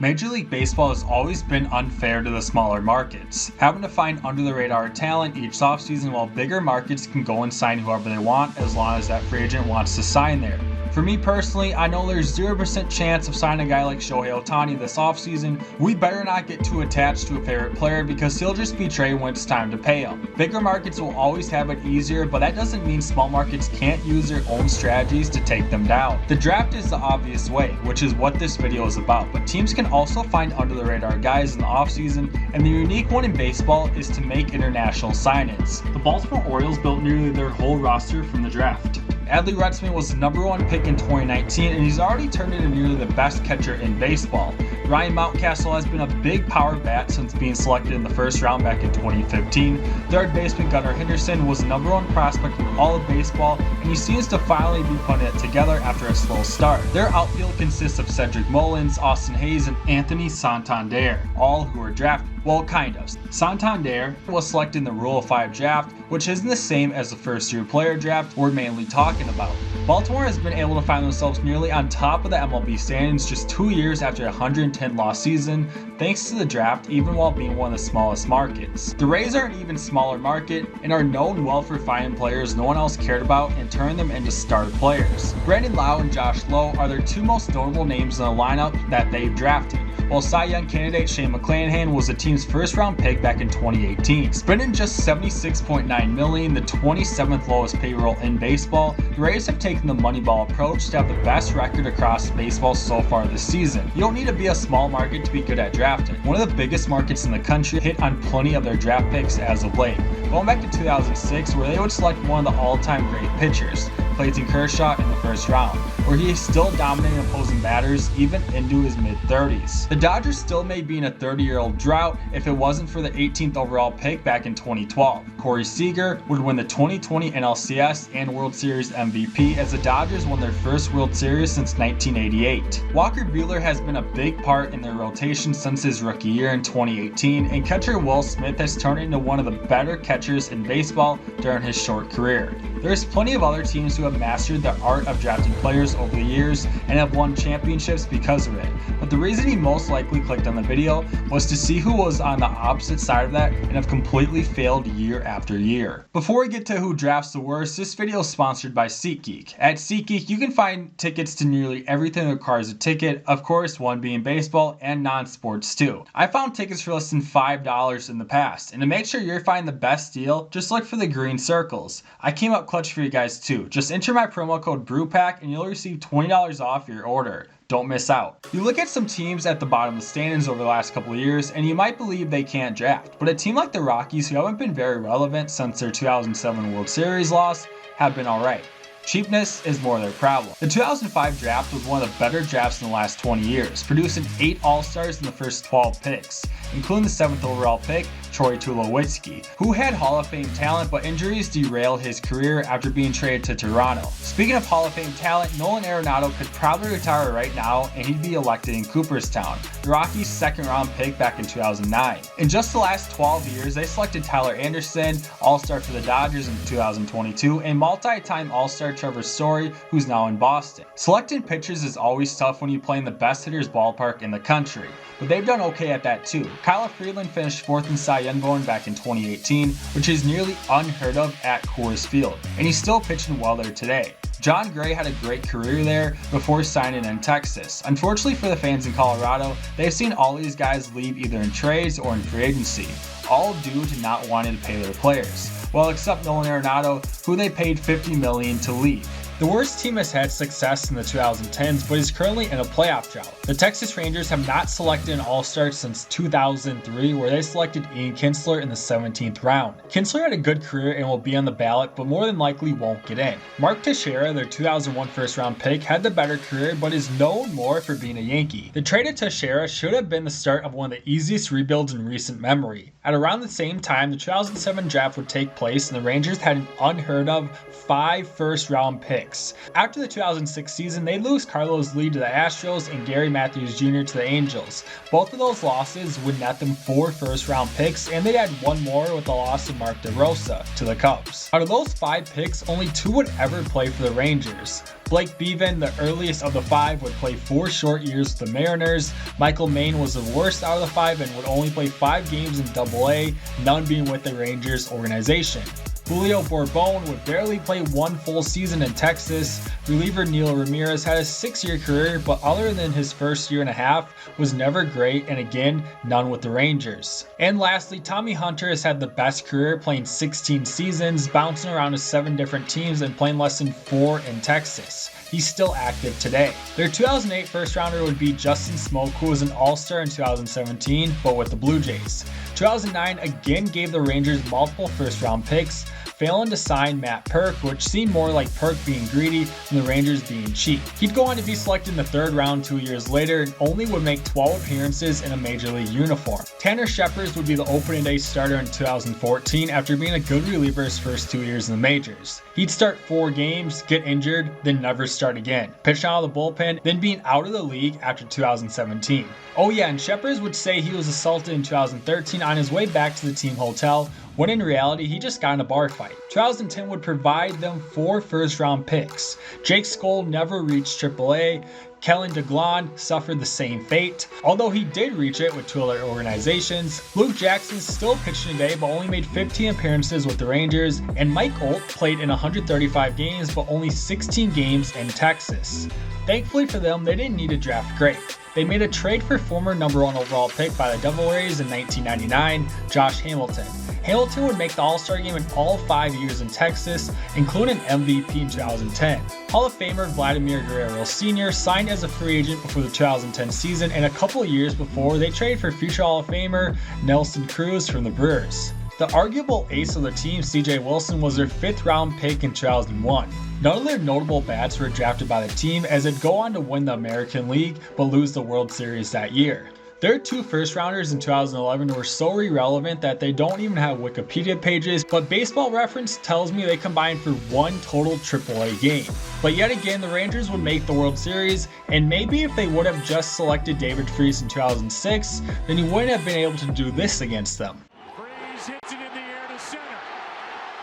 Major League Baseball has always been unfair to the smaller markets, having to find under-the-radar talent each offseason while bigger markets can go and sign whoever they want as long as that free agent wants to sign there. For me personally, I know there's 0% chance of signing a guy like Shohei Ohtani this offseason. We better not get too attached to a favorite player because he'll just betray when it's time to pay him. Bigger markets will always have it easier, but that doesn't mean small markets can't use their own strategies to take them down. The draft is the obvious way, which is what this video is about, but teams can also find under-the-radar guys in the offseason, and the unique one in baseball is to make international signings. The Baltimore Orioles built nearly their whole roster from the draft. Adley Rutschman was the #1 pick in 2019, and he's already turned into nearly the best catcher in baseball. Ryan Mountcastle has been a big power bat since being selected in the first round back in 2015. Third baseman Gunnar Henderson was the #1 prospect in all of baseball, and he seems to finally be putting it together after a slow start. Their outfield consists of Cedric Mullins, Austin Hayes, and Anthony Santander, all who were drafted. Well, kind of. Santander was selected in the Rule of 5 draft, which isn't the same as the first-year player draft we're mainly talking about. Baltimore has been able to find themselves nearly on top of the MLB standings just 2 years after a 110-loss season, thanks to the draft, even while being one of the smallest markets. The Rays are an even smaller market and are known well for finding players no one else cared about and turning them into star players. Brandon Lowe and Josh Lowe are their two most notable names in the lineup that they've drafted, while Cy Young candidate Shane McClanahan was the team's first-round pick back in 2018. Spending just $76.9 million, the 27th lowest payroll in baseball, the Rays have taken the Moneyball approach to have the best record across baseball so far this season. You don't need to be a small market to be good at drafting. One of the biggest markets in the country hit on plenty of their draft picks as of late, going back to 2006 where they would select one of the all-time great pitchers, Clayton Kershaw, in the first round, where he is still dominating opposing batters even into his mid-30s. The Dodgers still may be in a 30-year-old drought if it wasn't for the 18th overall pick back in 2012. Corey Seager would win the 2020 NLCS and World Series MVP as the Dodgers won their first World Series since 1988. Walker Buehler has been a big part in their rotation since his rookie year in 2018, and catcher Will Smith has turned into one of the better catchers in baseball during his short career. There's plenty of other teams who have mastered the art of drafting players over the years and have won championships because of it, but the reason he most likely clicked on the video was to see who was on the opposite side of that and have completely failed year after year. Before we get to who drafts the worst, this video is sponsored by SeatGeek. At SeatGeek, you can find tickets to nearly everything that requires a ticket, of course, one being baseball and non-sports too. I found tickets for less than $5 in the past, and to make sure you're finding the best deal, just look for the green circles. I came up clutch for you guys too. Just enter my promo code BREWPACK and you'll receive $20 off your order. Don't miss out. You look at some teams at the bottom of the standings over the last couple of years and you might believe they can't draft, but a team like the Rockies, who haven't been very relevant since their 2007 World Series loss, have been alright. Cheapness is more their problem. The 2005 draft was one of the better drafts in the last 20 years, producing 8 All-Stars in the first 12 picks, including the 7th overall pick, Troy Tulowitzki, who had Hall of Fame talent, but injuries derailed his career after being traded to Toronto. Speaking of Hall of Fame talent, Nolan Arenado could probably retire right now and he'd be elected in Cooperstown, the Rockies' 2nd round pick back in 2009. In just the last 12 years, they selected Tyler Anderson, All-Star for the Dodgers in 2022, and multi-time All-Star Trevor Story, who's now in Boston. Selecting pitchers is always tough when you play in the best hitters ballpark in the country, but they've done okay at that too. Kyle Freeland finished 4th in Cy Young voting back in 2018, which is nearly unheard of at Coors Field, and he's still pitching well there today. John Gray had a great career there before signing in Texas. Unfortunately for the fans in Colorado, they've seen all these guys leave either in trades or in free agency, all due to not wanting to pay their players. Well, except Nolan Arenado, who they paid $50 million to leave. The worst team has had success in the 2010s, but is currently in a playoff drought. The Texas Rangers have not selected an All-Star since 2003, where they selected Ian Kinsler in the 17th round. Kinsler had a good career and will be on the ballot, but more than likely won't get in. Mark Teixeira, their 2001 first-round pick, had the better career, but is known more for being a Yankee. The trade of Teixeira should have been the start of one of the easiest rebuilds in recent memory. At around the same time, the 2007 draft would take place, and the Rangers had an unheard of 5 first-round picks. picks. After the 2006 season, they lose Carlos Lee to the Astros and Gary Matthews Jr. to the Angels. Both of those losses would net them 4 first-round picks, and they had one more with the loss of Mark DeRosa to the Cubs. Out of those 5 picks, only 2 would ever play for the Rangers. Blake Bevan, the earliest of the 5, would play 4 short years with the Mariners. Michael Maine was the worst out of the 5 and would only play 5 games in Double-A, none being with the Rangers organization. Julio Bourbon would barely play 1 full season in Texas. Reliever Neil Ramirez had a 6-year career, but other than his first year and a half, was never great, and again, none with the Rangers. And lastly, Tommy Hunter has had the best career, playing 16 seasons, bouncing around to 7 different teams and playing less than 4 in Texas. He's still active today. Their 2008 first rounder would be Justin Smoke, who was an All-Star in 2017, but with the Blue Jays. 2009 again gave the Rangers multiple first-round picks, failing to sign Matt Perk, which seemed more like Perk being greedy than the Rangers being cheap. He'd go on to be selected in the 3rd round 2 years later and only would make 12 appearances in a Major League uniform. Tanner Scheppers would be the opening day starter in 2014 after being a good reliever his first 2 years in the majors. He'd start 4 games, get injured, then never start again. Pitch out of the bullpen, then being out of the league after 2017. Oh yeah, and Scheppers would say he was assaulted in 2013 on his way back to the team hotel, when in reality he just got in a bar fight. 2010 would provide them 4 first-round picks. Jake Skoll never reached AAA. Kellen DeGlon suffered the same fate, although he did reach it with 2 other organizations. Luke Jackson still pitched today but only made 15 appearances with the Rangers, and Mike Olt played in 135 games but only 16 games in Texas. Thankfully for them, they didn't need to draft great. They made a trade for former #1 overall pick by the Devil Rays in 1999, Josh Hamilton. Hamilton would make the All-Star game in all 5 years in Texas, including an MVP in 2010. Hall of Famer Vladimir Guerrero Sr. signed as a free agent before the 2010 season, and a couple years before, they traded for future Hall of Famer Nelson Cruz from the Brewers. The arguable ace of the team, C.J. Wilson, was their 5th round pick in 2001. None of their notable bats were drafted by the team, as they'd go on to win the American League but lose the World Series that year. Their 2 first-rounders in 2011 were so irrelevant that they don't even have Wikipedia pages, but Baseball Reference tells me they combined for 1 total AAA game. But yet again, the Rangers would make the World Series, and maybe if they would have just selected David Freese in 2006, then he wouldn't have been able to do this against them. Freese hits it in the air to center.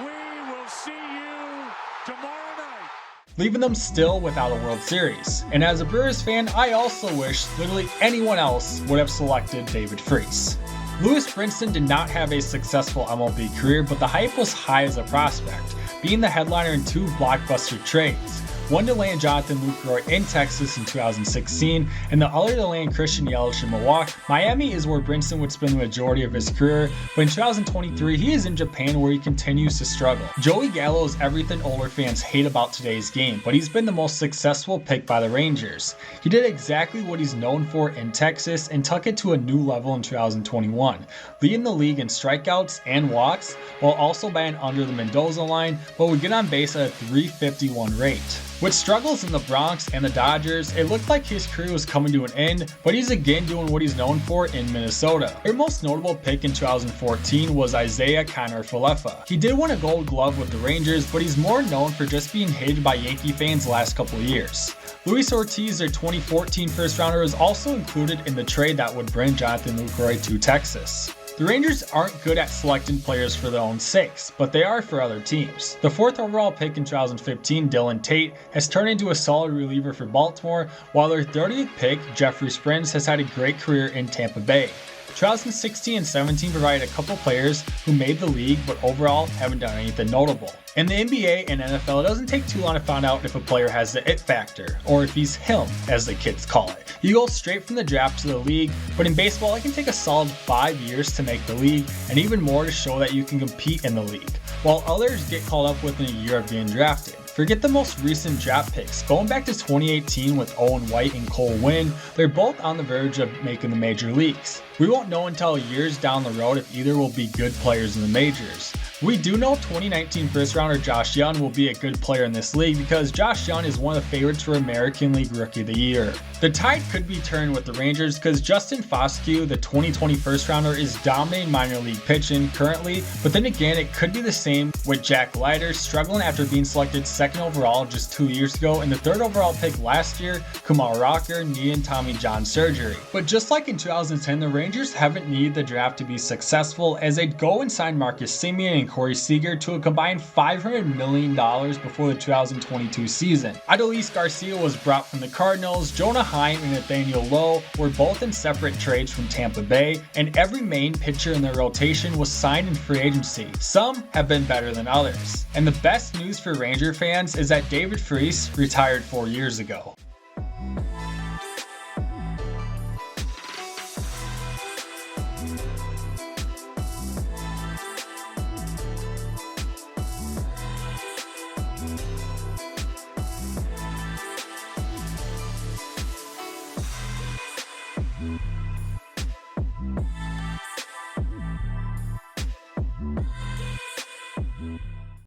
We will see you tomorrow night. Leaving them still without a World Series. And as a Brewers fan, I also wish literally anyone else would have selected David Freese. Lewis Brinson did not have a successful MLB career, but the hype was high as a prospect, being the headliner in 2 blockbuster trades. One to land Jonathan Lucroy in Texas in 2016, and the other to land Christian Yelich in Milwaukee. Miami is where Brinson would spend the majority of his career, but in 2023 he is in Japan where he continues to struggle. Joey Gallo is everything older fans hate about today's game, but he's been the most successful pick by the Rangers. He did exactly what he's known for in Texas and took it to a new level in 2021, leading the league in strikeouts and walks, while also batting under the Mendoza line, but would get on base at a .351 rate. With struggles in the Bronx and the Dodgers, it looked like his career was coming to an end, but he's again doing what he's known for in Minnesota. Their most notable pick in 2014 was Isaiah Kiner-Falefa. He did win a Gold Glove with the Rangers, but he's more known for just being hated by Yankee fans the last couple of years. Luis Ortiz, their 2014 first rounder, was also included in the trade that would bring Jonathan Lucroy to Texas. The Rangers aren't good at selecting players for their own sakes, but they are for other teams. The 4th overall pick in 2015, Dylan Tate, has turned into a solid reliever for Baltimore, while their 30th pick, Jeffrey Springs, has had a great career in Tampa Bay. 2016 and 17 provided a couple players who made the league, but overall haven't done anything notable. In the NBA and NFL, it doesn't take too long to find out if a player has the it factor, or if he's him, as the kids call it. You go straight from the draft to the league, but in baseball, it can take a solid 5 years to make the league, and even more to show that you can compete in the league, while others get called up within a year of being drafted. Forget the most recent draft picks. Going back to 2018 with Owen White and Cole Winn, they're both on the verge of making the major leagues. We won't know until years down the road if either will be good players in the majors. We do know 2019 first rounder Josh Young will be a good player in this league because Josh Young is one of the favorites for American League Rookie of the Year. The tide could be turned with the Rangers because Justin Foscue, the 2020 first rounder, is dominating minor league pitching currently, but then again it could be the same with Jack Leiter struggling after being selected second overall just 2 years ago and the third overall pick last year, Kumar Rocker needing Tommy John surgery. But just like in 2010, the Rangers haven't needed the draft to be successful as they'd go and sign Marcus Semien and Corey Seager to a combined $500 million before the 2022 season. Adolis Garcia was brought from the Cardinals, Jonah Heim and Nathaniel Lowe were both in separate trades from Tampa Bay, and every main pitcher in their rotation was signed in free agency. Some have been better than others. And the best news for Ranger fans is that David Freese retired 4 years ago.